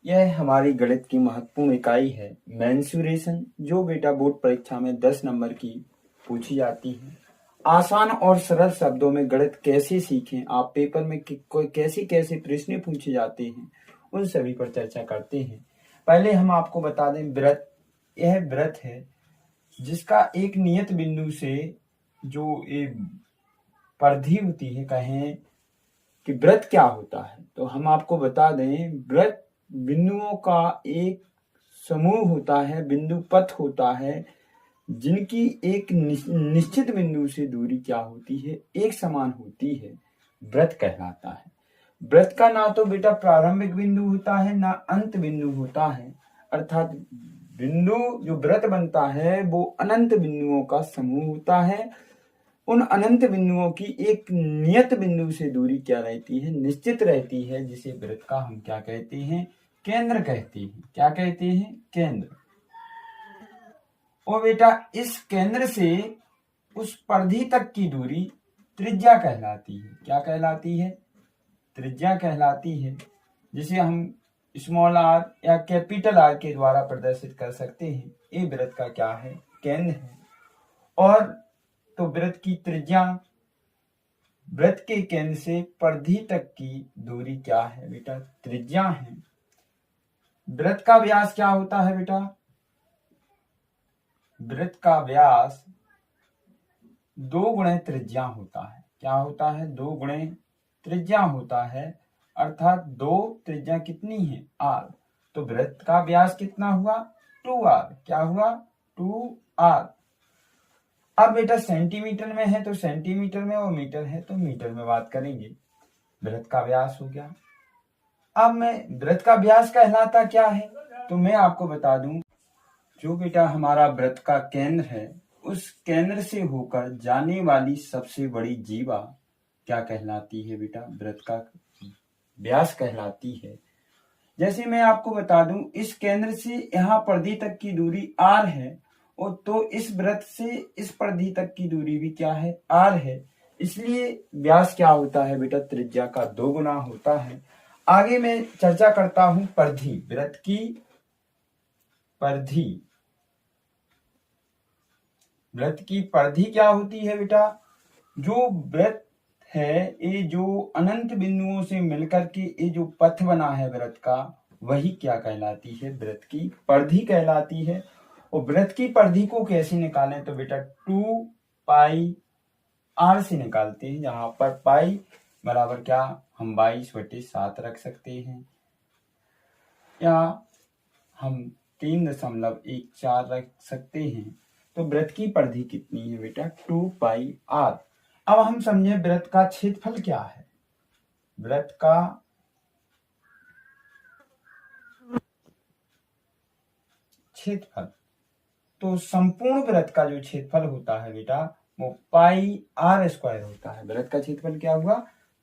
यह हमारी गणित की महत्वपूर्ण इकाई है मेंसुरेशन, जो बेटा बोर्ड परीक्षा में 10 नंबर की पूछी जाती है। आसान और सरल शब्दों में गणित कैसे सीखें, आप पेपर में कैसे कैसे प्रश्न पूछे जाते हैं, उन सभी पर चर्चा करते हैं। पहले हम आपको बता दें वृत्त। यह वृत्त है जिसका एक नियत बिंदु से जो एक परिधि होती है, कहें कि वृत्त क्या होता है, तो हम आपको बता दें वृत्त बिंदुओं का एक समूह होता है, बिंदु पथ होता है, जिनकी एक निश्चित बिंदु से दूरी क्या होती है, एक समान होती है, वृत्त कहलाता है। वृत्त का ना तो बेटा प्रारंभिक बिंदु होता है ना अंत बिंदु होता है, अर्थात बिंदु जो वृत्त बनता है वो अनंत बिंदुओं का समूह होता है। उन अनंत बिंदुओं की एक नियत बिंदु से दूरी क्या रहती है, निश्चित रहती है, जिसे वृत्त का हम क्या कहते हैं, केंद्र कहते हैं। क्या कहते हैं? केंद्र। और बेटा इस केंद्र से उस परिधि तक की दूरी त्रिज्या कहलाती है। क्या कहलाती है? त्रिज्या कहलाती है, जिसे हम स्मॉल आर या कैपिटल आर के द्वारा प्रदर्शित कर सकते हैं। ये वृत्त का क्या है? केंद्र है। और तो वृत्त की त्रिज्या, वृत्त के केंद्र से परिधि तक की दूरी क्या है बेटा? त्रिज्या है। वृत्त का व्यास क्या होता है बेटा? वृत्त का व्यास 2 गुणे त्रिज्या होता है। क्या होता है? 2 गुणे त्रिज्या होता है, अर्थात 2 त्रिज्या कितनी है? आर। तो वृत्त का व्यास कितना हुआ? 2r। क्या हुआ? 2r। अब बेटा सेंटीमीटर में है तो सेंटीमीटर में, और मीटर है तो मीटर में बात करेंगे। वृत्त का व्यास हो गया। अब मैं वृत्त का व्यास कहलाता क्या है, तो मैं आपको बता दूं, जो बेटा हमारा वृत्त का केंद्र है, उस केंद्र से होकर जाने वाली सबसे बड़ी जीवा क्या कहलाती है बेटा? वृत्त का व्यास कहलाती है। जैसे मैं आपको बता दूं, इस केंद्र से यहाँ परिधि तक की दूरी r है, और तो इस वृत्त से इस परिधि तक की दूरी भी क्या है? r है। इसलिए व्यास क्या होता है बेटा? त्रिज्या का 2 गुना होता है। आगे मैं चर्चा करता हूं परिधि, वृत्त की परिधि। वृत्त की परिधि क्या होती है बेटा? जो वृत्त है, ये जो अनंत बिंदुओं से मिलकर के ये जो पथ बना है वृत्त का, वही क्या कहलाती है? वृत्त की परिधि कहलाती है। और वृत्त की परिधि को कैसे निकालें, तो बेटा 2 पाई r से निकालते हैं। यहाँ पर पाई बराबर क्या, हम 22/7 रख सकते हैं, या हम 3.14 रख सकते हैं। तो वृत्त की परिधि कितनी है बेटा? 2 पाई r। अब हम समझे वृत्त का क्षेत्रफल क्या है। वृत्त का क्षेत्रफल, तो संपूर्ण वृत्त का जो क्षेत्रफल होता है बेटा, वो पाई r स्क्वायर होता है। वृत्त का क्षेत्रफल क्या हुआ?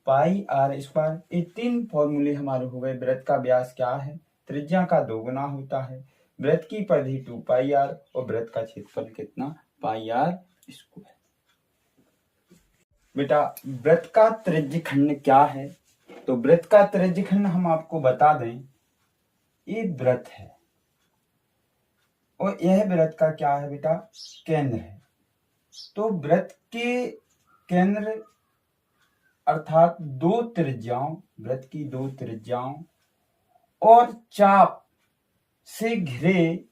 पाई r स्क्वायर। ये 3 फॉर्मूले हमारे हो गए। वृत्त का व्यास क्या है? त्रिज्या का 2 गुना होता है। वृत्त की परिधि 2 पाई r, और वृत्त का क्षेत्रफल कितना? पाई r स्क्वायर। बेटा वृत्त का त्रिज्यखंड क्या है, तो वृत्त का त्रिज्यखंड हम आपको बता दें, ये वृत्त है, और यह वृत्त का क्या है बेटा? केंद्र है। तो वृत्त के केंद्र अर्थात 2 त्रिज्याओं, वृत्त की 2 त्रिज्याओं और चाप से घिरे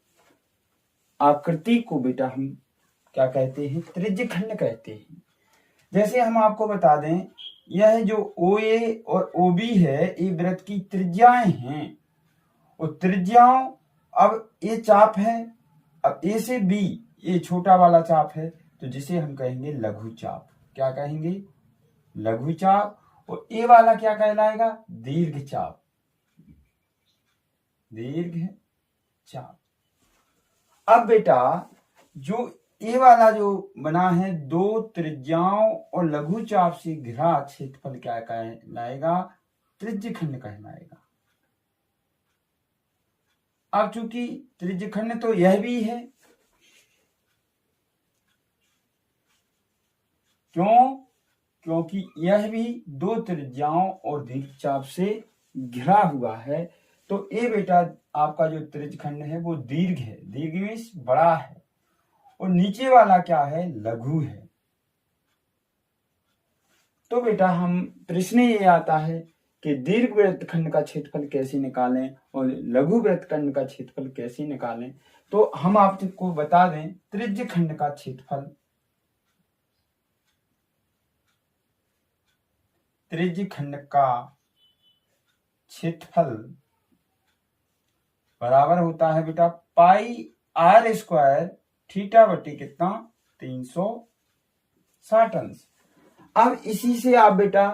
आकृति को बेटा हम क्या कहते हैं? त्रिज्यखंड कहते हैं। जैसे हम आपको बता दें, यह जो OA और OB है, ये वृत्त की त्रिज्याएं हैं। और त्रिज्याओं, अब ये चाप है, अब A से B ये छोटा वाला चाप है, तो जिसे हम कहेंगे लघु चाप। क्या कहेंगे? लघु चाप। और ए वाला क्या कहलाएगा? दीर्घ चाप। दीर्घ चाप। अब बेटा जो ए वाला जो बना है 2 त्रिज्याओं और लघु चाप से घिरा क्षेत्रफल क्या कहलाएगा? त्रिज्यखंड कहलाएगा। अब चूंकि त्रिज्यखंड तो यह भी है, क्यों? क्योंकि यह भी 2 त्रिज्याओं और दीर्घ चाप से घिरा हुआ है। तो ये बेटा आपका जो त्रिज्यखंड है वो दीर्घ है, दीर्घ मीन्स बड़ा है, और नीचे वाला क्या है, लघु है। तो बेटा हम प्रश्न ये आता है कि दीर्घ वृत्तखंड का क्षेत्रफल कैसे निकालें और लघु वृत्तखंड का क्षेत्रफल कैसे निकालें। तो हम आपको बता दें त्रिज्यखंड का क्षेत्रफल, त्रिज्यखंड का क्षेत्रफल बराबर होता है बेटा पाई आर स्क्वायर थीटा बटे कितना 360 अंश। अब इसी से आप बेटा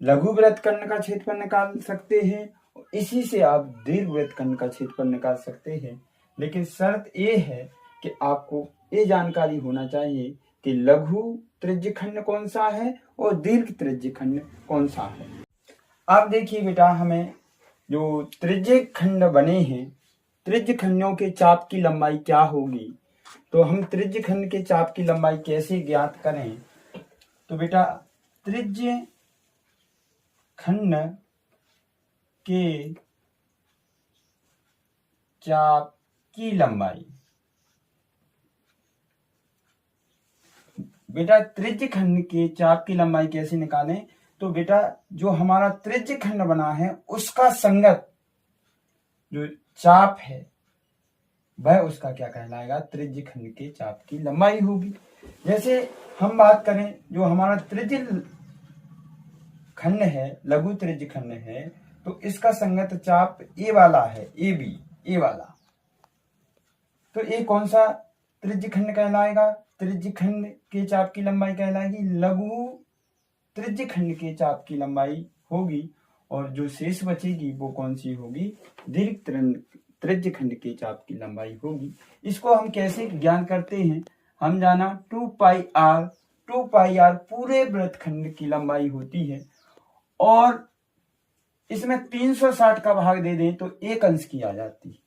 लघु वृत्तखंड का क्षेत्रफल निकाल सकते हैं, इसी से आप दीर्घ वृत्तखंड का क्षेत्रफल निकाल सकते हैं। लेकिन शर्त ये है कि आपको ये जानकारी होना चाहिए कि लघु त्रिज्यखंड कौन सा है और दीर्घ त्रिज्यखंड कौन सा है। अब देखिए बेटा हमें जो त्रिज्यखंड बने हैं, त्रिज्यखंडों के चाप की लंबाई क्या होगी। तो हम त्रिज्यखंड के चाप की लंबाई कैसे ज्ञात करें। तो बेटा त्रिज्यखंड के चाप की लंबाई, बेटा त्रिज्यखंड के चाप की लंबाई कैसे निकालें। तो बेटा जो हमारा त्रिज्यखंड बना है उसका संगत जो चाप है वह उसका क्या कहलाएगा, त्रिज्यखंड के चाप की लंबाई होगी। जैसे हम बात करें जो हमारा त्रिज्यखंड है, लघु त्रिज्यखंड है, तो इसका संगत चाप ए वाला है, ए बी, ए वाला। तो ये कौन सा त्रिज्यखंड कहलाएगा, त्रिज्यखंड के चाप की लंबाई कहलाएगी लघु त्रिज्यखंड के चाप की लंबाई होगी। और जो शेष बचेगी वो कौन सी होगी, दीर्घ त्रिज्यखंड के चाप की लंबाई होगी। इसको हम कैसे ज्ञान करते हैं, हम जाना 2 पाई आर पूरे वृत्तखंड की लंबाई होती है, और इसमें 360 का भाग दे दें तो 1 अंश की आ जाती है।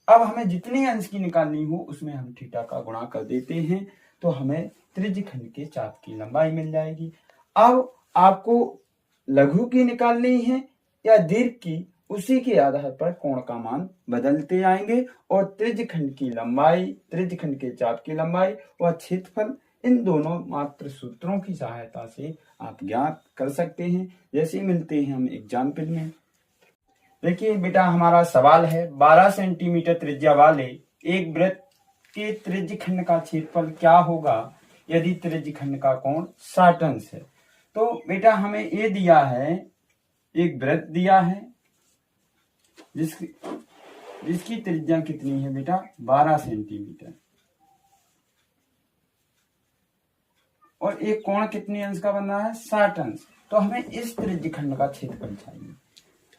अब हमें जितने अंश की निकालनी हो उसमें हम थीटा का गुणा कर देते हैं तो हमें त्रिज्यखंड के चाप की लंबाई मिल जाएगी। अब आपको लघु की निकालनी है या दीर्घ की, उसी के आधार पर कोण का मान बदलते आएंगे और त्रिज्यखंड की लंबाई, त्रिज्यखंड के चाप की लंबाई और क्षेत्रफल, इन दोनों मात्र सूत्रों की सहायता से आप ज्ञात कर सकते हैं। जैसे मिलते हैं हम एग्जाम्पल में। देखिए बेटा हमारा सवाल है 12 सेंटीमीटर त्रिज्या वाले एक वृत्त के त्रिज्यखंड का क्षेत्रफल क्या होगा यदि त्रिज्यखंड का कोण 60 अंश है। तो बेटा हमें ये दिया है, एक वृत्त दिया है जिसकी त्रिज्या कितनी है बेटा 12 सेंटीमीटर, और एक कोण कितने अंश का बन रहा है 60 अंश। तो हमें इस त्रिज्यखंड का क्षेत्रफल चाहिए।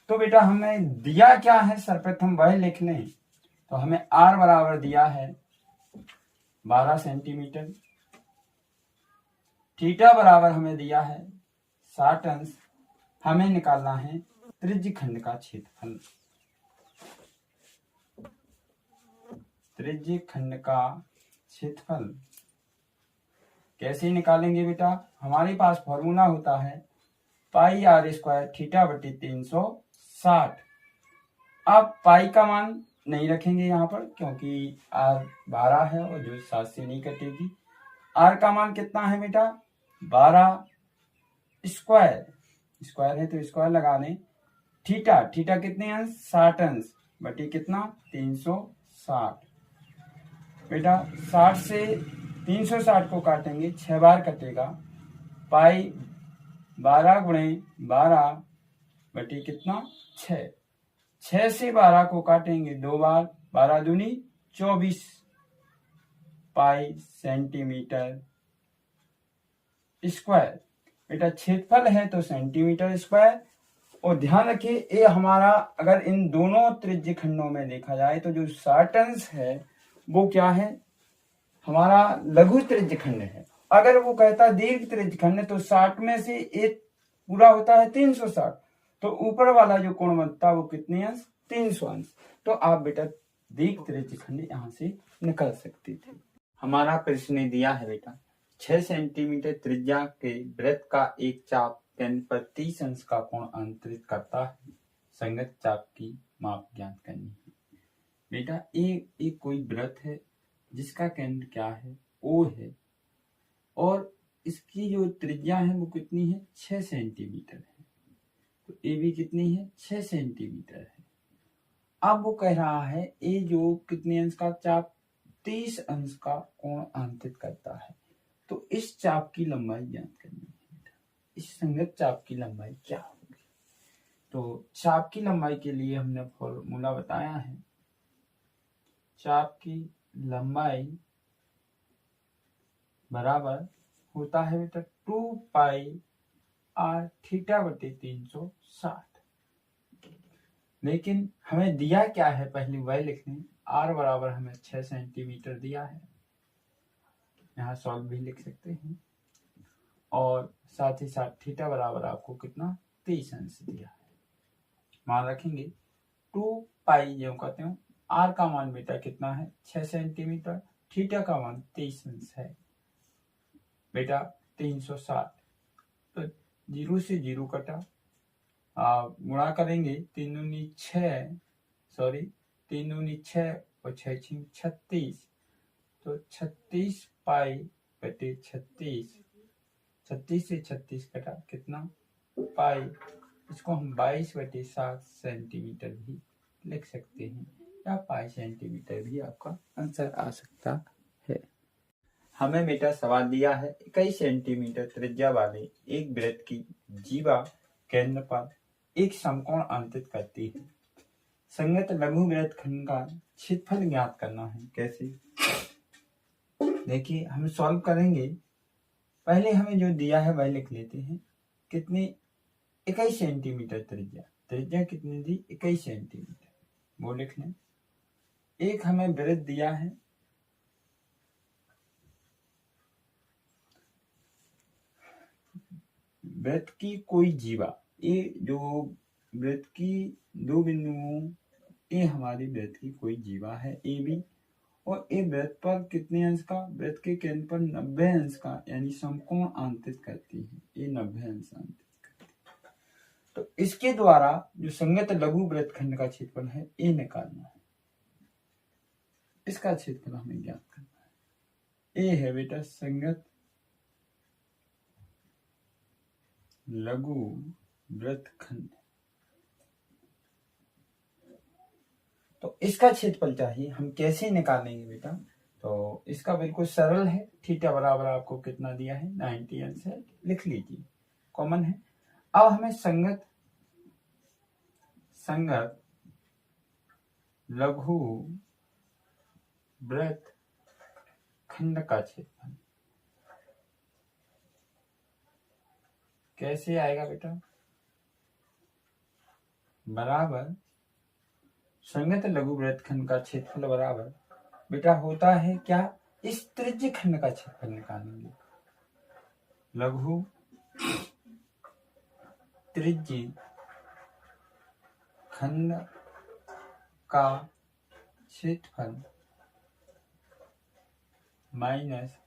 तो बेटा हमें दिया क्या है सर्वप्रथम वह लिख लें। तो हमें r बराबर दिया है 12 सेंटीमीटर, थीटा बराबर हमें दिया है 60 अंश। हमें निकालना है त्रिज्यखंड का क्षेत्रफल। त्रिज्यखंड का क्षेत्रफल कैसे निकालेंगे बेटा, हमारे पास फॉर्मूला होता है पाई आर स्क्वायर थीटा बटे 360। अब पाई का मान नहीं रखेंगे यहाँ पर क्योंकि आर 12 है और जो 7 से नहीं कटेगी। आर का मान कितना है बेटा 12 स्क्वायर, स्क्वायर है तो स्क्वायर लगा दें। थीटा, थीटा कितने अंश 60 अंश बटे कितना 360। बेटा 60 से 360 को काटेंगे 6 बार कटेगा, पाई 12 गुणे 12 बटे कितना 6। 6 से 12 को काटेंगे 2 बार, 12 दूनी 24 पाई सेंटीमीटर स्क्वायर। बेटा क्षेत्रफल है तो सेंटीमीटर स्क्वायर। और ध्यान रखिए ये हमारा अगर इन दोनों त्रिज्यखंडों में देखा जाए तो जो 60 अंश है वो क्या है हमारा लघु त्रिज्यखंड है। अगर वो कहता दीर्घ त्रिज्यखंड तो 60 में से एक पूरा होता है 360, तो ऊपर वाला जो कोण बनता है वो कितने अंश 300 अंश। तो आप बेटा दीर्घ त्रिज्यखंड यहाँ से निकल सकते थे। हमारा प्रश्न दिया है बेटा 6 सेंटीमीटर त्रिज्या के वृत्त का एक चाप पेन पर 30 अंश का कोण अंतरित करता है, संगत चाप की माप ज्ञात करनी है। बेटा एक कोई वृत्त है जिसका केंद्र क्या है, ओ है, और इसकी जो त्रिज्या है वो कितनी है, 6 सेंटीमीटर है। तो ए भी कितनी है, 6 सेंटीमीटर है। अब वो कह रहा है ए जो कितने अंश का चाप, 30 अंश का कोण अंकित करता है। तो इस चाप की लंबाई ज्ञात करनी है। इस संगत चाप की लंबाई क्या होगी? तो चाप की लंबाई के लिए हमने फॉर्मूला बताया है। चाप की लंबाई बराबर होता है बेटा 2 पाई आर थीटा बटे 360। लेकिन हमें दिया क्या है पहले वह लिख लें। आर बराबर हमें 6 सेंटीमीटर दिया है, यहाँ सॉल्व भी लिख सकते हैं, और साथ ही साथ थीटा बराबर आपको कितना, 30 अंश दिया है। मान रखेंगे 2 पाई जो कहते हैं, आर का मान बेटा कितना है, 6 सेंटीमीटर, थीटा का मान 30 अंश है बेटा 360। तो 0 से 0 कटा, गुणा करेंगे 3 दूनी 6, सॉरी 3 दूनी 6 और 6 36, तो 36 पाई बटे 36, 36 से 36 कटा कितना, पाई। इसको हम 22 बटे 7 सेंटीमीटर भी लिख सकते हैं, या पाई सेंटीमीटर भी आपका आंसर आ सकता है। हमें बेटा सवाल दिया है 21 सेंटीमीटर त्रिज्या वाले एक वृत्त की जीवा केंद्र पर एक समकोण अंकित करती है। संगत लघु वृत्त खंड का क्षेत्रफल ज्ञात करना है। कैसे? देखिए हम सॉल्व करेंगे। पहले हमें जो दिया है वह लिख लेते हैं। कितनी, 21 सेंटीमीटर त्रिज्या, त्रिज्या कितनी दी, 21 सेंटीमीटर, वो लिख लें। एक हमें वृत्त दिया है, वृत्त की कोई जीवा, ये जो वृत्त की दो बिंदुओं, ये हमारी वृत्त की कोई जीवा है ए बी, और ये वृत्त पर कितने अंश का, वृत्त के केंद्र पर 90 अंश का यानी समकोण अंकित करती है, ये 90 अंश अंकित करती है। तो इसके द्वारा जो संगत लघु वृत्त खंड का क्षेत्रफल है ये निकालना है। इसका क्षेत्रफल हमें ज्ञात करना है। ये है बेटा संगत लघु वृत्त खंड। तो इसका क्षेत्रफल चाहिए, हम कैसे निकालेंगे बेटा? तो इसका बिल्कुल सरल है। थीटा बराबर आपको कितना दिया है, 90 अंश है, लिख लीजिए, कॉमन है। अब हमें संगत लघु वृत्त खंड का क्षेत्रफल कैसे आएगा बेटा? बराबर संगत लघु वृत्त खंड का क्षेत्रफल बराबर बेटा होता है क्या, इस त्रिज्य खंड का क्षेत्रफल निकालेंगे। लघु त्रिज्य खंड का क्षेत्रफल माइनस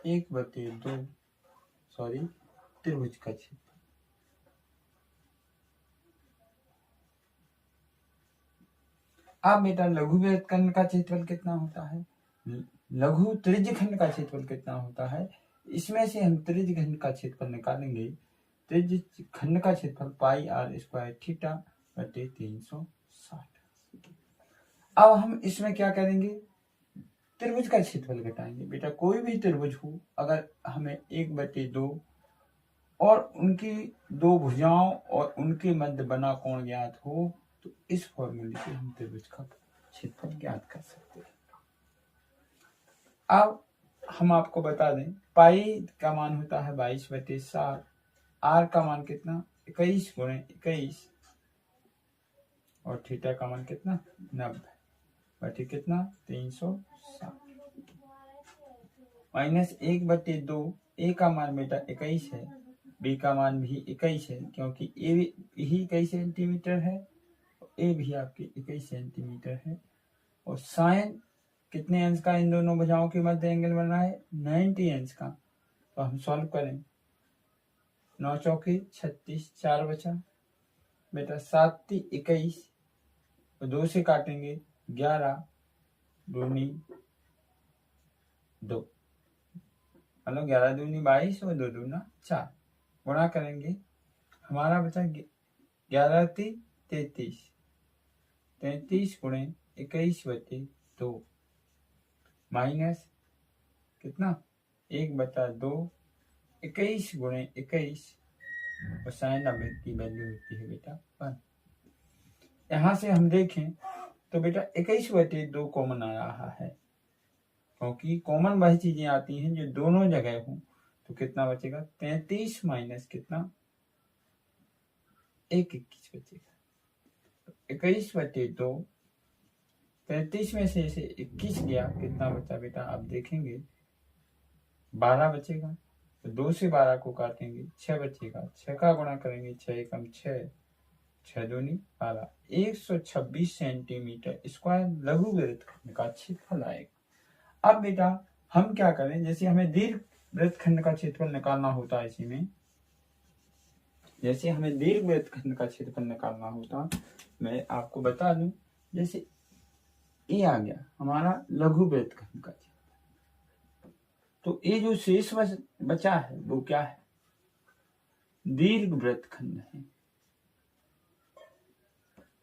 1/2, सॉरी त्रिभुज का क्षेत्रफल। अब बेटा लघु वृत्त खंड का क्षेत्रफल कितना होता है, लघु त्रिज्य खंड का क्षेत्रफल कितना होता है, इसमें से हम त्रिज्य खंड का क्षेत्रफल निकालेंगे। त्रिज्य खंड का क्षेत्रफल पाई आर स्क्वायर थीटा बटे 360। अब हम इसमें क्या करेंगे, त्रिभुज का क्षेत्रफल घटाएंगे। बेटा कोई भी त्रिभुज हो, अगर हमें 1/2 और उनकी दो भुजाओं और उनके मध्य बना कोण ज्ञात हो, तो इस फॉर्मूले से हम त्रिभुज का क्षेत्रफल ज्ञात कर सकते हैं। अब हम आपको बता दें, पाई का मान होता है 22/7, आर का मान कितना, 21 × 21, और थीटा का मान कितना, 90 बटे कितना, 360, माइनस 1/2। ए का मान बेटा 21 है, बी का मान भी 21 है, क्योंकि ए भी 21 सेंटीमीटर है, ए भी आपके 21 सेंटीमीटर है, और साइन कितने अंश का इन दोनों भुजाओं के मध्य एंगल बन रहा है, 90 अंश का। तो हम सॉल्व करें, 9 चौके 36, 4 बचा बेटा, 7 × 21, तो 2 से काटेंगे 11 दूनी 2, मतलब 11 दूनी 22 और 2 दूना 4, गुणा करेंगे हमारा बचा 11 × 33, 33 गुणे 21/2 माइनस कितना 1/2, 21 गुणे 21 और साइन अवयव की वैल्यू होती है बेटा 1। यहाँ से हम देखें तो बेटा 21/2 कॉमन आ रहा है, क्योंकि कॉमन वही चीजें आती हैं जो दोनों जगह हों। तो कितना बचेगा 33 माइनस कितना 21 बचेगा। 21/2, 33 में से 21 गया, कितना बचा बेटा आप देखेंगे 12 बचेगा। तो 2 से 12 को काटेंगे 6 बचेगा, 6 का गुणा करेंगे 6 एकम 6, 6 दूनी 12, 126 सेंटीमीटर स्क्वायर लघु वृत्तखंड का क्षेत्रफल आएगा। अब बेटा हम क्या करें, जैसे हमें दीर्घ वृत्तखंड का क्षेत्रफल निकालना होता है, इसी में जैसे हमें दीर्घ वृत्तखंड का क्षेत्रफल निकालना होता, मैं आपको बता दूं, जैसे ये आ गया हमारा लघु वृत्तखंड का क्षेत्रफल, तो ये जो शेष बचा है वो क्या है, दीर्घ वृत्तखंड है।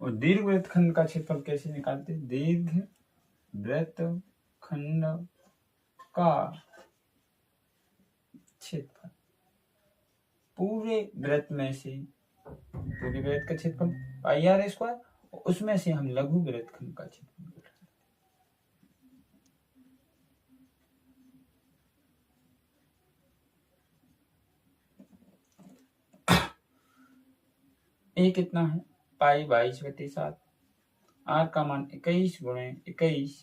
और दीर्घ वृत्तखंड का क्षेत्रफल कैसे निकालते हैं, दीर्घ वृत्तखंड का क्षेत्रफल पूरे वृत्त में से, पूरे वृत्त का क्षेत्रफल πr², उसमें से हम लघु वृत्तखंड का क्षेत्रफल ए कितना है π22/7, r का मान 21 गुणे 21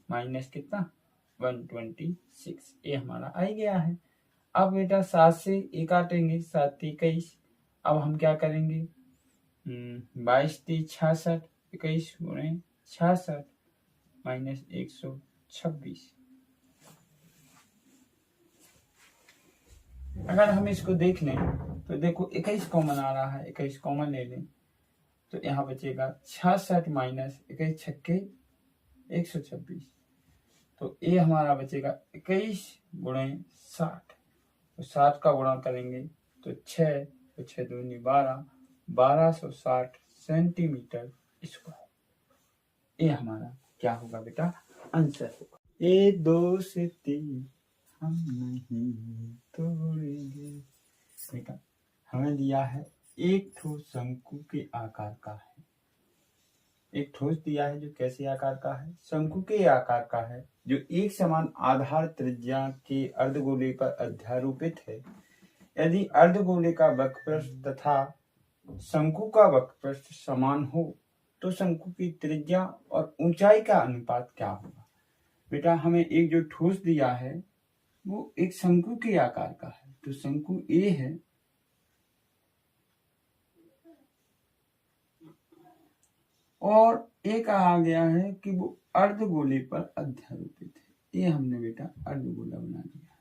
माइनस कितना 126, ये हमारा आ गया है। अब बेटा 7 से 1 काटेंगे, 7 × 21, अब हम क्या करेंगे 22 × 66, 21 गुणे 66 माइनस 126। अगर हम इसको देख लें तो देखो 21 कॉमन आ रहा है, 21 कॉमन ले लें तो यहाँ बचेगा 66 माइनस 21 छक्के 126, तो ये हमारा बचेगा 21 गुणे 60, तो 60 का गुणा करेंगे तो 6, तो 6 दूनी 12, 1260 सेंटीमीटर स्क्वायर, ये हमारा क्या होगा बेटा आंसर होगा। 1 2 से 3 हम नहीं तोड़ेंगे। बेटा हमें दिया है एक ठोस शंकु के आकार का है, एक ठोस दिया है जो कैसे आकार का है, शंकु के आकार का है, जो एक समान आधार त्रिज्या के अर्धगोले पर अध्यारोपित है। यदि अर्धगोले का वक्रपृष्ठ तथा शंकु का वक्रपृष्ठ समान हो तो शंकु की त्रिज्या और ऊंचाई का अनुपात क्या होगा। बेटा हमें एक जो ठोस दिया है वो एक शंकु के आकार का है, तो शंकु ए है, और एक कहा गया है कि वो अर्धगोले पर अध्यारोपित है, ये हमने बेटा अर्धगोला बना दिया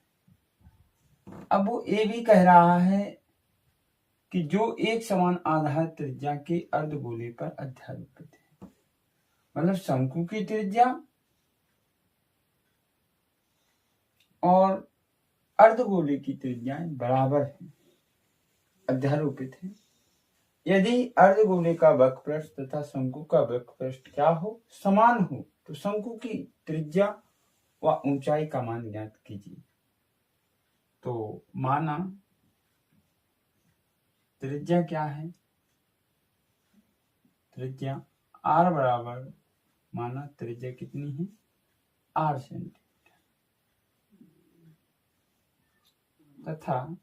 है। अब वो ये भी कह रहा है कि जो एक समान आधार त्रिज्या के अर्धगोले पर अध्यारोपित है, मतलब शंकु की त्रिज्या और अर्धगोले की त्रिज्याएं बराबर है, अध्यारोपित है। यदि अर्धगोले का वक्रपृष्ठ तथा शंकु का वक्रपृष्ठ क्या हो, समान हो, तो शंकु की त्रिज्या व ऊंचाई का मान ज्ञात कीजिए। तो माना त्रिज्या क्या है, त्रिज्या r बराबर, माना त्रिज्या कितनी है 8 सेंटीमीटर, तथा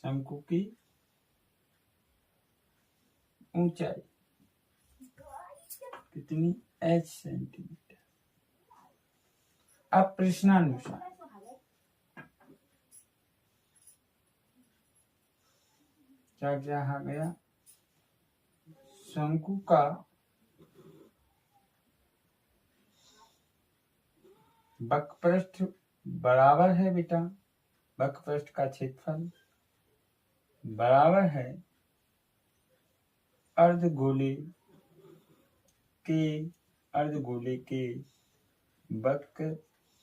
शंकु की ऊंचाई कितनी h सेंटीमीटर। अब प्रश्नानुसार क्या कहा गया, शंकु का वक्रपृष्ठ बराबर है बेटा वक्रपृष्ठ का क्षेत्रफल बराबर है अर्धगोले के वक्र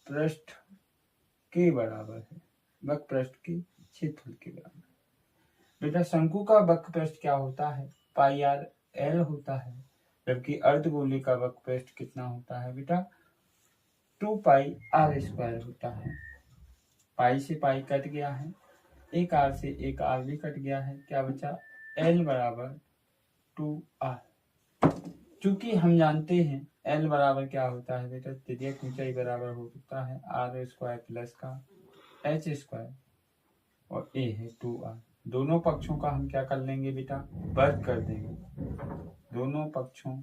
पृष्ठ के बराबर है, वक्र पृष्ठ के क्षेत्रफल के बराबर। बेटा शंकु का वक्र पृष्ठ क्या होता है, पाई आर एल होता है, जबकि अर्धगोले का वक्र पृष्ठ कितना होता है बेटा, 2 पाई आर स्क्वायर होता है। पाई से पाई कट गया है, एक आर से एक आर भी कट गया है, क्या बचा, एल बराबर 2r। चूंकि हम जानते हैं एल बराबर क्या होता है बेटा, त्रिज्यक ऊंचाई बराबर होता है आर स्क्वायर प्लस का एच स्क्वायर, और ए है 2r। दोनों पक्षों का हम क्या कर लेंगे बेटा, वर्ग कर देंगे। दोनों पक्षों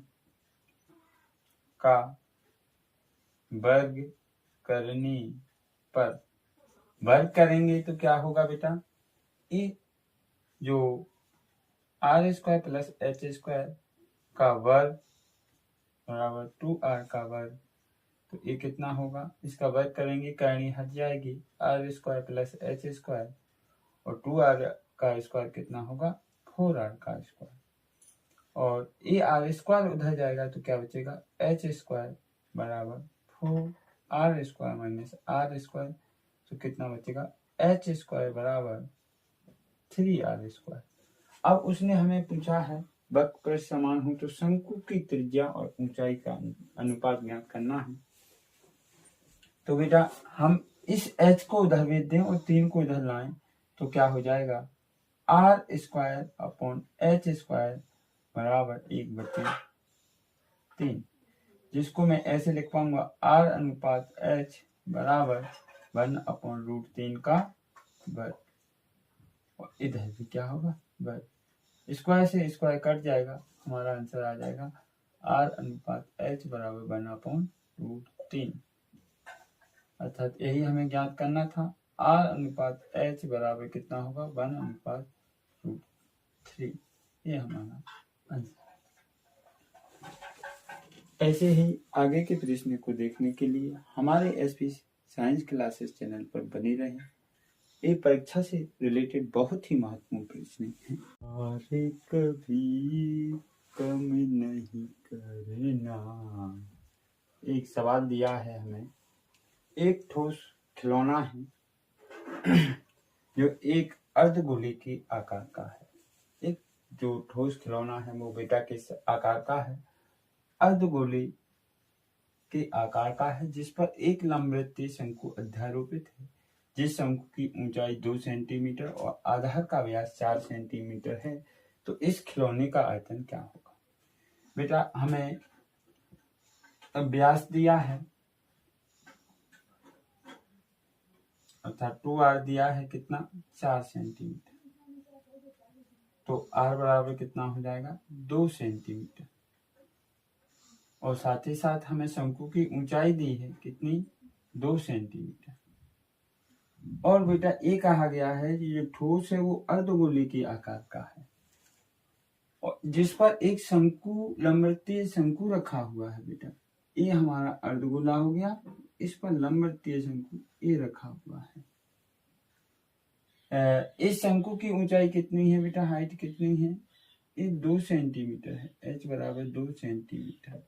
का वर्ग करने पर, वर्ग करेंगे तो क्या होगा बेटा, ए जो r square plus h square का वर्ग बराबर 2r का वर्ग, तो ये कितना होगा, इसका वर्ग करेंगे करनी हट जाएगी, r square plus h square, और 2r का स्क्वायर कितना होगा, 4r का स्क्वायर, और ये आर स्क्वायर उधर जाएगा तो क्या बचेगा, एच स्क्वायर बराबर 4r square minus are square, तो कितना बचेगा, एच स्क्वायर बराबर 3r स्क्वायर। अब उसने हमें पूछा है वक्र पृष्ठ समान हो तो शंकु की त्रिज्या और ऊंचाई का अनुपात ज्ञात करना है। तो बेटा हम इस h को उधर भेज दें और 3 को इधर लाएं तो क्या हो जाएगा, r square upon h square बराबर 1/3, जिसको मैं ऐसे लिख पाऊंगा, आर अनुपात एच बराबर 1/√3 का वर्ग, और इधर भी क्या होगा, वर्ग। स्क्वायर से स्क्वायर कट जाएगा, हमारा आंसर आ जाएगा आर अनुपात एच बराबर 1/√3, अर्थात यही हमें ज्ञात करना था, आर अनुपात एच बराबर कितना होगा, 1/√3, ये हमारा आंसर। ऐसे ही आगे के प्रश्न को देखने के लिए हमारे एसपी साइंस क्लासेस चैनल पर बने रहें। ये परीक्षा से रिलेटेड बहुत ही महत्वपूर्ण प्रश्न है। अरे कभी कम नहीं करना, एक सवाल दिया है हमें, एक ठोस खिलौना है जो एक अर्धगोले के आकार का है। एक जो ठोस खिलौना है वो बेटा किस आकार का है, अर्धगोले के आकार का है, जिस पर एक लंबवृत्तीय शंकु अध्यारोपित है, जिस शंकु की ऊंचाई 2 सेंटीमीटर और आधार का व्यास 4 सेंटीमीटर है। तो इस खिलौने का आयतन क्या होगा। बेटा हमें व्यास दिया है, अर्थात 2r दिया है कितना, 4 सेंटीमीटर, तो r बराबर कितना हो जाएगा, 2 सेंटीमीटर, और साथ ही साथ हमें शंकु की ऊंचाई दी है कितनी, 2 सेंटीमीटर। और बेटा ये कहा गया है कि जो ठोस है वो अर्धगोले के आकार का है, और जिस पर एक शंकु लंबवृत्तीय शंकु रखा हुआ है। बेटा ये हमारा अर्धगोला हो गया, इस पर लंबवृत्तीय शंकु ये रखा हुआ है। इस शंकु की ऊंचाई कितनी है बेटा, हाइट कितनी है, ये 2 सेंटीमीटर है, h बराबर 2 सेंटीमीटर,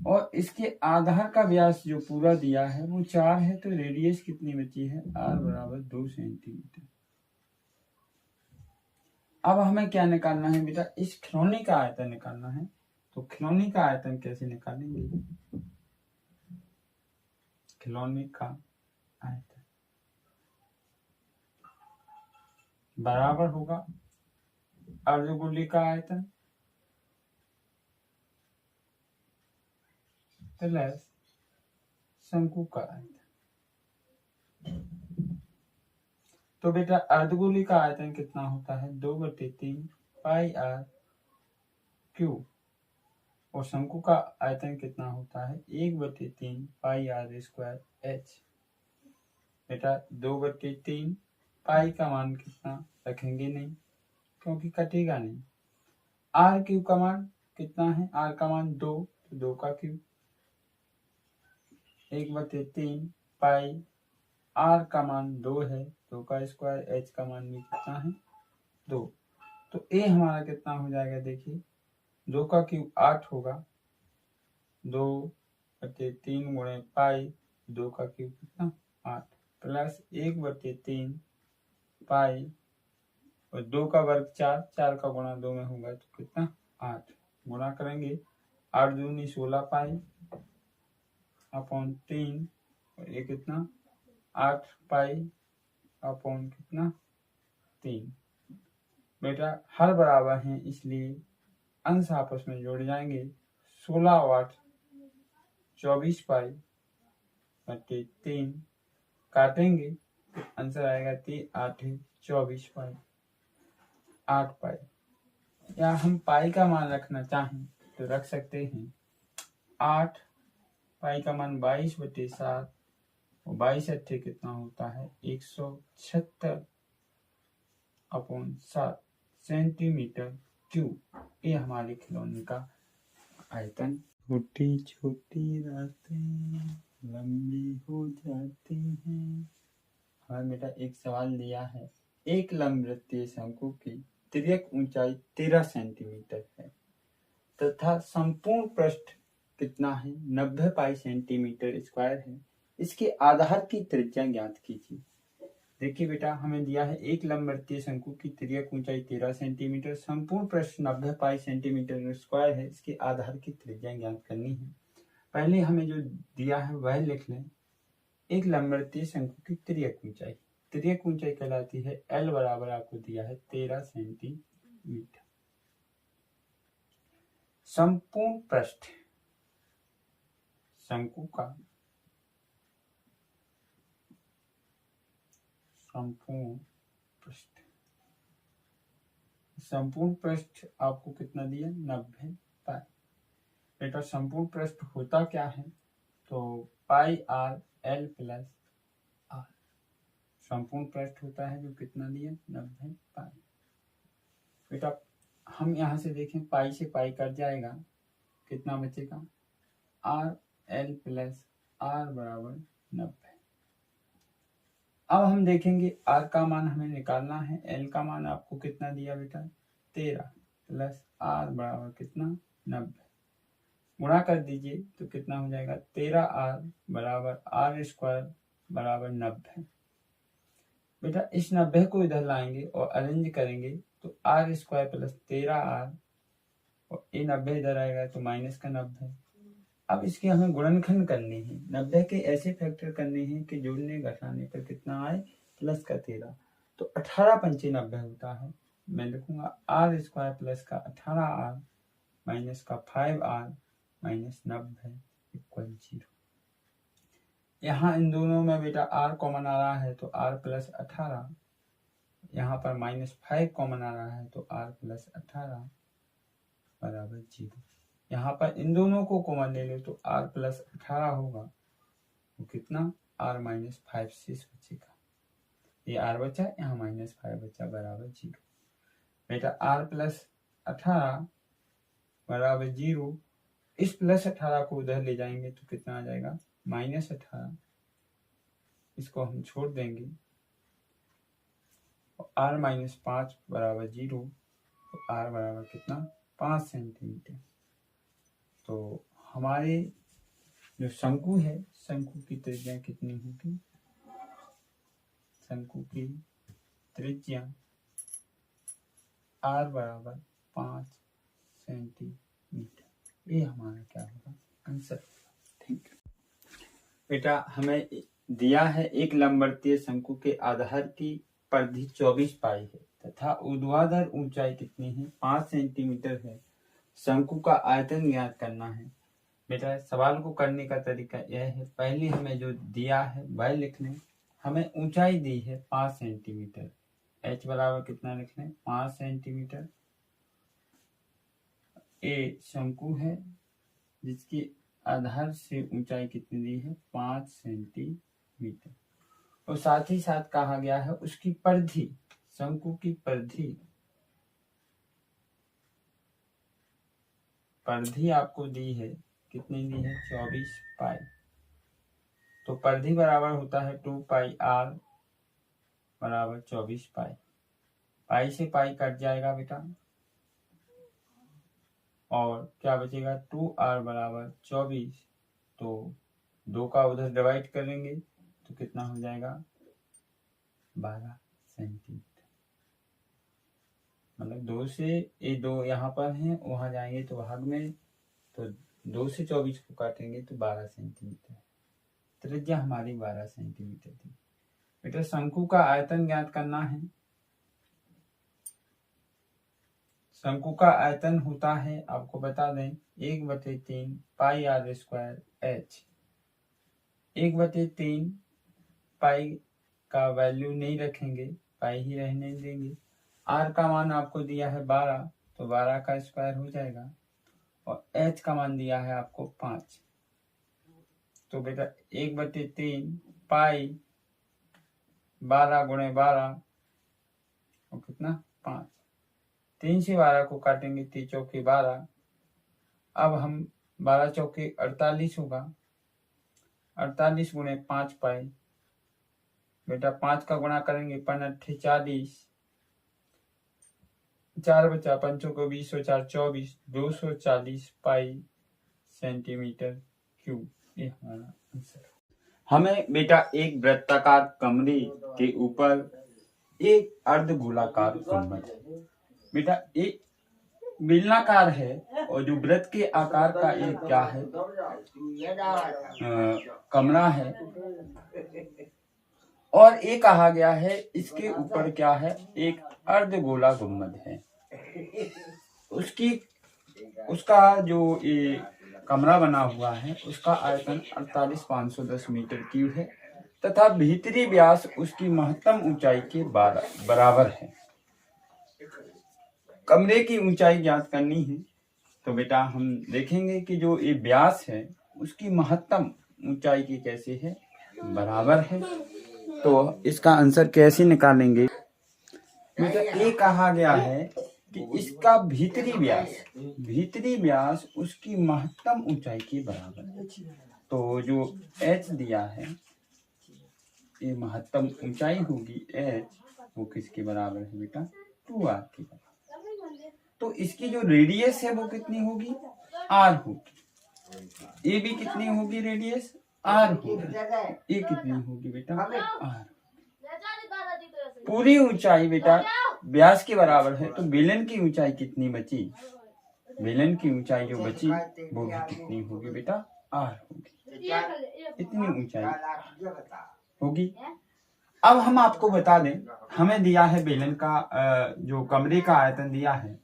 और इसके आधार का व्यास जो पूरा दिया है वो 4 है, तो रेडियस कितनी बची है, r बराबर 2 सेंटीमीटर। अब हमें क्या निकालना है बेटा, इस खिलौने का आयतन निकालना है। तो खिलौने का आयतन कैसे निकालेंगे, खिलौने का आयतन बराबर होगा अर्धगोले का आयतन प्लस शंकु का आयतन। तो बेटा अर्धगोले का आयतन कितना होता है, 2/3 पाई आर क्यूब, और शंकु का आयतन कितना होता है, 1/3 पाई आर स्क्वायर एच। बेटा 2/3 पाई का मान कितना रखेंगे नहीं, क्योंकि कटेगा नहीं। आर क्यूब का मान कितना है, आर का मान 2, तो 2 का क्यूब, 1/3 पाई, आर का मान 2 है 2 का स्क्वायर, h का मान भी कितना है 2। तो a हमारा कितना हो जाएगा, देखिए 2 का क्यूब 8 होगा, 2/3 गुणे पाई 2 का क्यूब कितना 8 प्लस 1/3 पाई और 2 का वर्ग 4, 4 का गुणा 2 में होगा तो कितना 8, गुणा करेंगे 8 दूनी 16 पाई अपॉन 3 और ये कितना 8 पाई अपॉन कितना 3। बेटा हर बराबर हैं इसलिए अंश आपस में जोड़ जाएंगे, 16 और 8 24 पाई बटे 3 काटेंगे, आंसर आएगा 3 8 24 पाई 8 पाई। या हम पाई का मान रखना चाहें तो रख सकते हैं, 8 पाई का मान 22/7 और 22 कितना होता है 176/7 सेंटीमीटर क्यूब। ये हमारे खिलौने का आयतन। छोटी छोटी रातें लंबी हो जाती हैं। हमारे बेटा एक सवाल दिया है, एक लंबवृत्तीय शंकु की तिर्यक ऊंचाई 13 सेंटीमीटर है तथा संपूर्ण पृष्ठ कितना है 90 पाई सेंटीमीटर स्क्वायर है, इसके आधार की त्रिज्या ज्ञात कीजिए। देखिए बेटा हमें दिया है एक लंबवृत्तीय शंकु की तिर्यक ऊंचाई 13 सेंटीमीटर, संपूर्ण पृष्ठ 90 पाई सेंटीमीटर स्क्वायर है, इसके आधार की त्रिज्या ज्ञात करनी है। पहले हमें जो दिया है वह लिख लें, एक लंबवृत्तीय शंकु की तिर्यक ऊंचाई, तिर्यक ऊंचाई कहलाती है L बराबर आपको दिया है 13 सेंटीमीटर। संपूर्ण पृष्ठ शंकु का संपूर्ण पृष्ठ आपको कितना दिया 90 पाई। बेटा संपूर्ण पृष्ठ होता क्या है, तो पाई आर एल प्लस आर, संपूर्ण पृष्ठ होता है जो कितना दिया 90 पाई। बेटा हम यहाँ से देखें पाई से पाई कट जाएगा, कितना बचेगा आर एल प्लस आर बराबर 90। अब हम देखेंगे आर का मान हमें निकालना है, एल का मान आपको कितना दिया बेटा 13 प्लस आर बराबर कितना 90, गुणा कर दीजिए तो कितना हो जाएगा 13 आर बराबर आर स्क्वायर बराबर 90। बेटा इस 90 को इधर लाएंगे और अरेंज करेंगे तो आर स्क्वायर प्लस 13 आर और ये 90 इधर आएगा तो माइनस का 90। अब इसके हमें गुणनखंड करने हैं, 90 के ऐसे फैक्टर करने हैं कि जोड़ने घटाने पर कितना आए प्लस का 13, तो 18 पंचे 90 होता है। मैं लिखूंगा आर स्क्वायर प्लस का 18 आर माइनस का 5 आर माइनस 90 इक्वल 0। यहाँ इन दोनों में बेटा आर कॉमन आ रहा है तो आर प्लस 18, यहाँ पर -5 कॉमन आ रहा है तो आर प्लस 18 बराबर 0। यहाँ पर इन दोनों को कॉमन ले लो तो r प्लस 18 होगा, तो कितना r माइनस 5 शेष बचेगा, ये r बचा यहाँ -5 बचा बराबर 0। बेटा r प्लस 18 बराबर 0, इस प्लस 18 को उधर ले जाएंगे तो कितना आ जाएगा -18, इसको हम छोड़ देंगे r माइनस 5 बराबर 0, तो r बराबर कितना 5 सेंटीमीटर। तो हमारे जो शंकु है, शंकु की त्रिज्या कितनी होगी, शंकु की त्रिज्या r बराबर 5 सेंटीमीटर। ये हमारा क्या होगा आंसर। ठीक बेटा हमें दिया है एक लंबवृत्तीय शंकु के आधार की परिधि 24 पाई है तथा ऊर्ध्वाधर ऊंचाई कितनी है 5 सेंटीमीटर है, शंकु का आयतन ज्ञात करना है। बेटा सवाल को करने का तरीका यह है, पहले हमें जो दिया है वह लिख लें, हमें ऊंचाई दी है 5 सेंटीमीटर, h बराबर कितना लिख लें 5 सेंटीमीटर। ए शंकु है जिसकी आधार से ऊंचाई कितनी दी है 5 सेंटीमीटर, और साथ ही साथ कहा गया है उसकी परिधि, शंकु की परिधि आपको दी है, कितनी दी है 24 पाई, तो परिधि बराबर होता है 2 पाई आर बराबर 24 पाई। पाई से पाई कट जाएगा बेटा और क्या बचेगा 2r बराबर 24। तो 2 का उधर डिवाइड करेंगे तो कितना हो जाएगा 12 सेंटीमीटर। मतलब 2 से ये 2 यहाँ पर हैं, वहां जाएंगे तो भाग में, तो 2 से 24 को काटेंगे तो 12 सेंटीमीटर। त्रिज्या हमारी 12 सेंटीमीटर थी। बेटा शंकु का आयतन ज्ञात करना है। शंकु का आयतन होता है, आपको बता दें, 1/3 पाई r स्क्वायर h। 1/3 पाई का वैल्यू नहीं रखेंगे, पाई ही रहने देंगे। r का मान आपको दिया है 12, तो 12 का स्क्वायर हो जाएगा और h का मान दिया है आपको 5। तो बेटा 1/3 पाई 12 गुणे 12 और कितना 5। 3 से 12 को काटेंगे 3 चौके 12। अब हम 12 चौके 48 होगा, 48 गुणे 5 पाई। बेटा 5 का गुणा करेंगे 5 40, 4 बचा 5 को 20 और 4 24, 240 पाई सेंटीमीटर क्यूब। ये हमारा आंसर। हमें बेटा एक वृत्ताकार कमरे के ऊपर एक अर्धगोलाकार गुंबद है। बेटा एक बेलनाकार है और जो वृत्त के आकार का एक क्या है कमरा है, और ये कहा गया है इसके ऊपर क्या है एक अर्धगोला गुंबद है। उसका जो ये कमरा बना हुआ है उसका आयतन 48,510 मीटर क्यूब है तथा भीतरी व्यास उसकी महत्तम ऊंचाई के बराबर है। कमरे की ऊंचाई ज्ञात करनी है, तो बेटा हम देखेंगे कि जो ये व्यास है उसकी महत्तम ऊंचाई की कैसे है बराबर है। तो इसका आंसर कैसे निकालेंगे बेटा, ये कहा गया है कि इसका भीतरी व्यास उसकी महत्तम ऊंचाई के बराबर है। तो जो h दिया है ये महत्तम ऊंचाई होगी h, वो किसके बराबर है बेटा 2r के बराबर। तो इसकी जो रेडियस है वो कितनी होगी r होगी। ये भी कितनी होगी रेडियस r होगी। ये कितनी होगी बेटा r। पूरी ऊंचाई बेटा व्यास के बराबर है, तो बेलन की ऊंचाई कितनी बची, बेलन की ऊंचाई जो बची वो भी कितनी होगी बेटा r होगी। इतनी ऊंचाई होगी। अब हम आपको बता दें, हमें दिया है बेलन का जो कमरे का आयतन दिया है,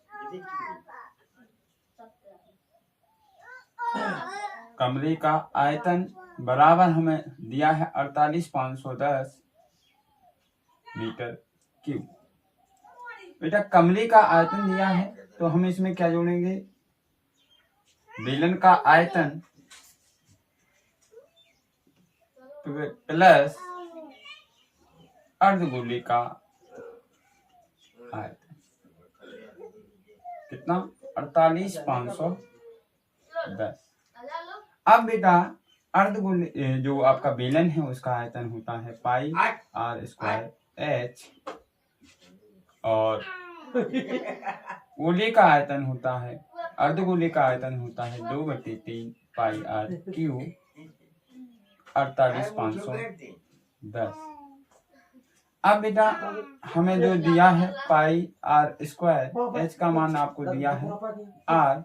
कमरे का आयतन बराबर हमें दिया है 48,510 मीटर क्यूब। बेटा कमरे का आयतन दिया है तो हम इसमें क्या जोड़ेंगे, बेलन का आयतन प्लस अर्धगोले का आयतन, कितना 48,510। अब बेटा अर्धगोले जो आपका बेलन है उसका आयतन होता है पाई r स्क्वायर h, और गोले का आयतन होता है, अर्धगोले का आयतन होता है 2/3 पाई r क्यूब 48,510। अब बेटा हमें जो दिया है पाई r स्क्वायर, h का मान आपको दिया है r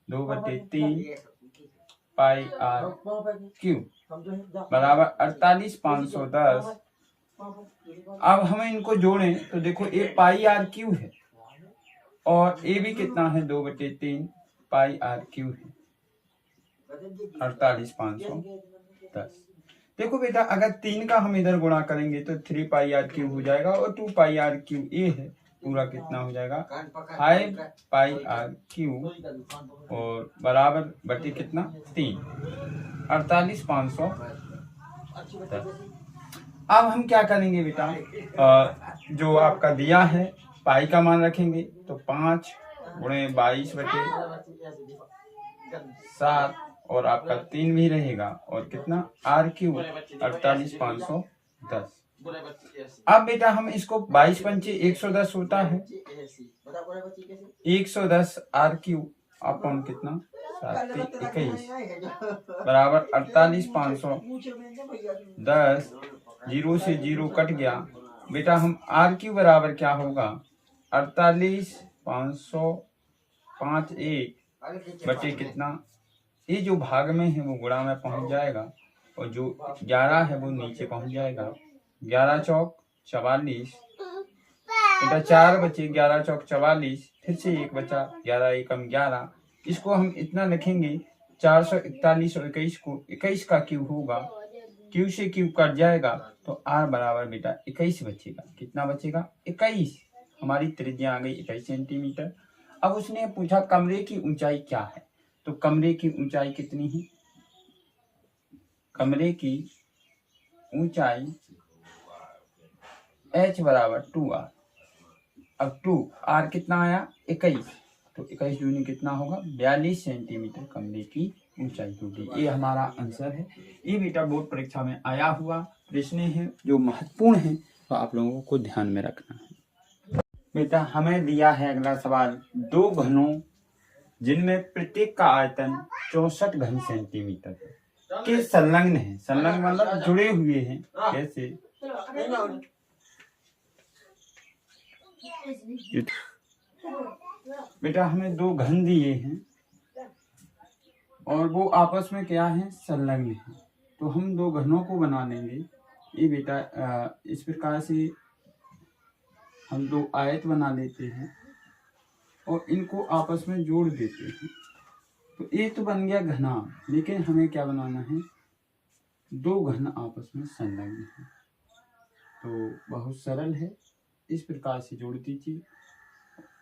2/3 पाई r क्यूब बराबर 48,510। अब हमें इनको जोड़ें तो देखो ये पाई r क्यूब है और ये भी कितना है 2/3 पाई r क्यूब है 48,510। देखो बेटा अगर 3 का हम इधर गुणा करेंगे तो 3 पाई r क्यूब हो जाएगा और 2 पाई r क्यूब ये है, पूरा कितना हो जाएगा 5 पाई r क्यूब और बराबर बटे कितना 3, 48,510। अब हम क्या करेंगे बेटा, जो आपका दिया है पाई का मान रखेंगे तो 5 गुणे 22/7 और आपका 3 भी रहेगा और कितना r क्यूब 48,510। अब बेटा हम इसको 22 पंचे 110 होता है, 110 आर क्यू अपॉन कितना 21 बराबर 48,500। 10 जीरो से जीरो कट गया बेटा, हम आर क्यू बराबर क्या होगा 48,505 1 बटे कितना, ये जो भाग में है वो गुणा में पहुंच जाएगा और जो 11 है वो नीचे पहुंच जाएगा। 11 चौक 44 बेटा 4 बचे, 11 चौक 44, फिर से 1 बचा, 11 एकम 11। इसको हम इतना लिखेंगे 441 और 21 को 21 का क्यूब होगा, क्यू से क्यूब कट जाएगा तो आर बराबर बेटा 21 बचेगा। कितना बचेगा 21। हमारी त्रिज्या आ गई 21 सेंटीमीटर। अब उसने पूछा कमरे की ऊंचाई क्या है, तो कमरे की ऊंचाई कितनी है, कमरे की ऊंचाई h बराबर 2r। अब 2r कितना आया 21, तो 21 दूनी कितना होगा 42 सेंटीमीटर कमरे की ऊंचाई होगी। ये हमारा आंसर है। ये बेटा बोर्ड परीक्षा में आया हुआ प्रश्न है जो महत्वपूर्ण है, तो आप लोगों को ध्यान में रखना है। बेटा हमें दिया है अगला सवाल, दो घनों जिनमें प्रत्येक का आयतन 64 घन सेंटीमीटर है के संलग्न है, संलग्न मतलब जुड़े हुए हैं, कैसे बेटा हमें दो घन दिए हैं और वो आपस में क्या है संलग्न है, तो हम दो घनों को बना लेंगे। ये बेटा इस प्रकार से हम दो आयत बना लेते हैं और इनको आपस में जोड़ देते हैं, तो ये तो बन गया घना, लेकिन हमें क्या बनाना है दो घन आपस में संलग्न है। तो बहुत सरल है, इस प्रकार से जोड़ दीजिए,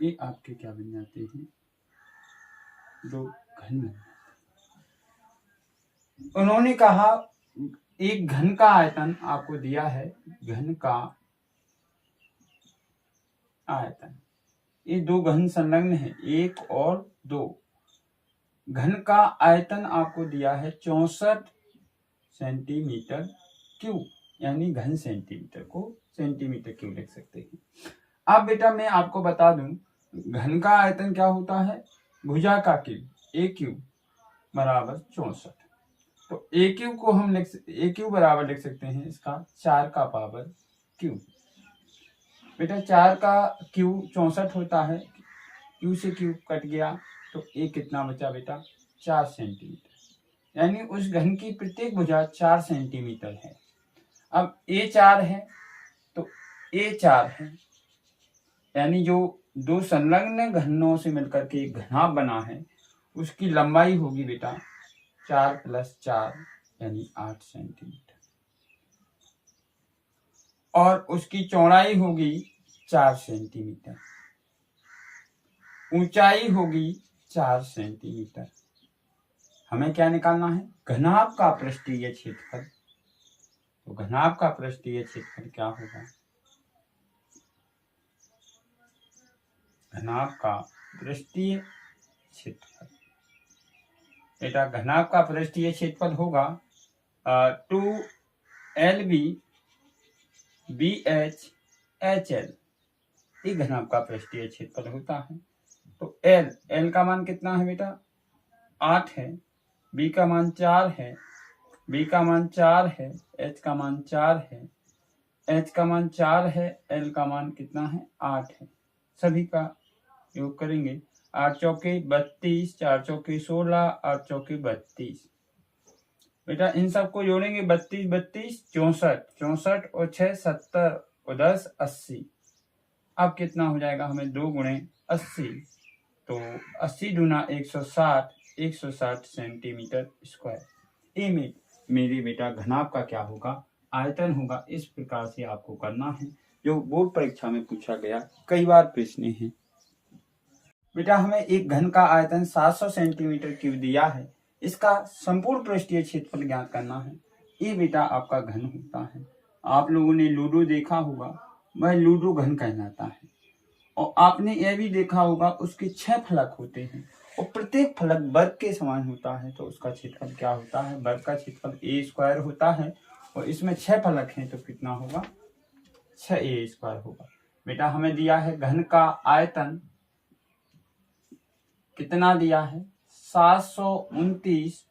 ये आपके क्या बन जाते हैं दो घन बन जाते हैं। उन्होंने कहा एक घन का आयतन आपको दिया है, घन का आयतन, ये दो घन संलग्न है 1 और 2, घन का आयतन आपको दिया है 64 सेंटीमीटर क्यूब, यानी घन सेंटीमीटर को सेंटीमीटर क्यूब लिख सकते हैं। अब बेटा मैं आपको बता दूं घन का आयतन क्या होता है भुजा का क्यूब, ए क्यूब बराबर 64, तो ए क्यूब को हम ए क्यूब बराबर लिख सकते हैं इसका 4 का पावर क्यूब। बेटा 4 का क्यूब 64 होता है, क्यू से क्यूब कट गया तो ए कितना बचा बेटा 4 सेंटीमीटर, यानी उस घन की प्रत्येक भुजा 4 सेंटीमीटर है। अब ए 4 है तो ए 4 है, यानी जो दो संलग्न घनों से मिलकर के एक घनाभ बना है उसकी लंबाई होगी बेटा 4 + 4 यानी 8 सेंटीमीटर, और उसकी चौड़ाई होगी 4 सेंटीमीटर, ऊंचाई होगी 4 सेंटीमीटर। हमें क्या निकालना है घनाभ का पृष्ठीय क्षेत्रफल, तो घनाभ का पृष्ठीय क्षेत्रफल क्या होगा, घनाभ का पृष्ठीय क्षेत्रफल, बेटा घनाभ का पृष्ठीय क्षेत्रफल होगा 2LB BH HL, ये घनाभ का पृष्ठीय क्षेत्रफल होता है। तो L का मान कितना है बेटा 8 है, B का मान 4 है, B का मान 4 है, H का मान 4 है, H का मान 4 है, L का मान कितना है 8 है। सभी का योग करेंगे 8 चौके 32, 4 चौके 16, 8 चौके 32, बेटा इन सबको जोड़ेंगे 32 32 64, 64 और 6 70 और 10 80। अब कितना हो जाएगा हमें 2 × 80, तो 80 × 160, 160 सेंटीमीटर स्क्वायर। ये मेरी बेटा घनाभ का क्या होगा आयतन होगा। इस प्रकार से आपको करना है, जो बोर्ड परीक्षा में पूछा गया कई बार प्रश्न है। बेटा हमें एक घन का आयतन 700 सेंटीमीटर क्यूब दिया है, इसका संपूर्ण पृष्ठीय क्षेत्रफल ज्ञात करना है। ये बेटा आपका घन होता है, आप लोगों ने लूडो देखा होगा, वह लूडो घन कहलाता है। और आपने यह भी देखा होगा उसके 6 फलक होते हैं और प्रत्येक फलक वर्ग के समान होता है, तो उसका क्षेत्रफल क्या होता है वर्ग का क्षेत्रफल a² होता है, और इसमें 6 फलक हैं तो कितना होगा 6a² होगा। बेटा हमें दिया है घन का आयतन, कितना दिया है 729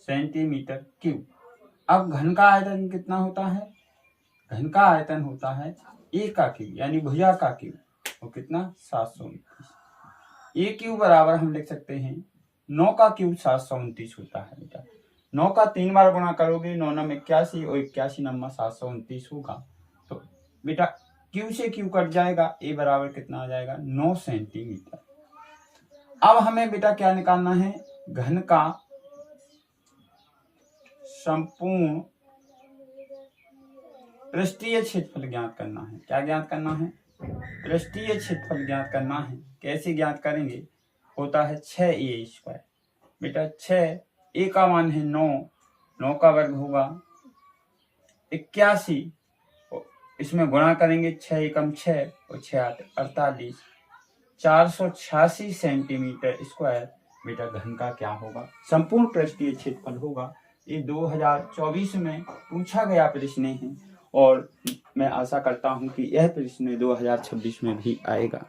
सेंटीमीटर क्यूब। अब घन का आयतन कितना होता है, घन का आयतन होता है ए का क्यूब यानी भुजा का क्यूब, और कितना 729। ए क्यूब बराबर हम लिख सकते हैं 9 का क्यूब 729 होता है। बेटा 9 का 3 बार गुणा करोगे 9 9 81 और 81 नंबर 729 होगा। तो बेटा क्यू से क्यू कट जाएगा, ए बराबर कितना आ जाएगा 9 सेंटीमीटर। अब हमें बेटा क्या निकालना है, घन का संपूर्ण पृष्ठीय क्षेत्रफल ज्ञात करना है। क्या ज्ञात करना है, पृष्ठीय क्षेत्रफल ज्ञात करना है। कैसे ज्ञात करेंगे, होता है 6a²। बेटा 6, ए का मान है 9, 9 का वर्ग होगा 81, इसमें गुणा करेंगे 6 एकम 6 और 6 8 48, 486 सेंटीमीटर स्क्वायर बेटा घन का क्या होगा, संपूर्ण पृष्ठीय क्षेत्रफल होगा। ये 2024 में पूछा गया प्रश्न है और मैं आशा करता हूं कि यह प्रश्न 2026 में भी आएगा।